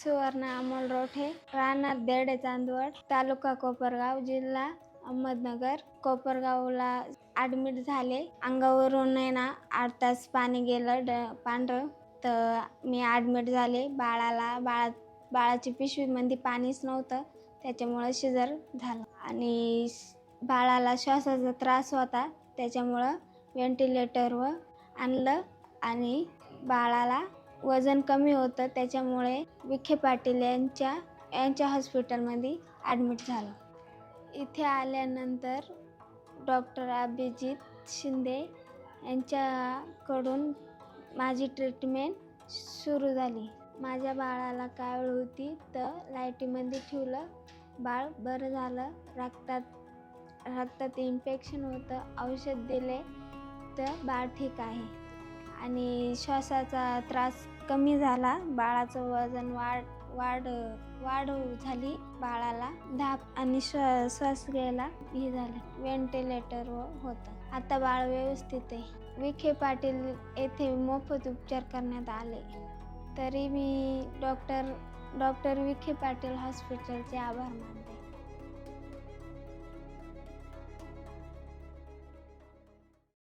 सुवर्ण अमोल रोठे, राहणार देडे चांदवड, तालुका कोपरगाव, जिल्हा अहमदनगर. कोपरगावला ॲडमिट झाले. अंगावरून आहे ना 8 तास पाणी गेलं पांढरं, तर मी ॲडमिट झाले. बाळाची पिशवीमध्ये पाणीच नव्हतं, त्याच्यामुळं शिजर झालं. आणि बाळाला श्वासाचा त्रास होता, त्याच्यामुळं व्हेंटिलेटरवर आणलं. आणि बाळाला वजन कमी होतं, त्याच्यामुळे विखे पाटील यांच्या हॉस्पिटलमध्ये ॲडमिट झालं. इथे आल्यानंतर डॉक्टर अभिजित शिंदे यांच्याकडून माझी ट्रीटमेंट सुरू झाली. माझ्या बाळाला कावीळ होती, तर लाईटीमध्ये ठेवलं. बाळ बरं झालं. रक्तात इन्फेक्शन होतं, औषध दिले, तर बाळ ठीक आहे. आणि श्वासाचा त्रास कमी झाला. बाळाचं वजन वाढ झाली. बाळाला धाप आणि श्वास घ्यायला हे झालं. व्हेंटिलेटरवर होतं. आता बाळ व्यवस्थित आहे. विखे पाटील येथे मोफत उपचार करण्यात आले. तरी मी डॉक्टर विखे पाटील हॉस्पिटलचे आभार मानते.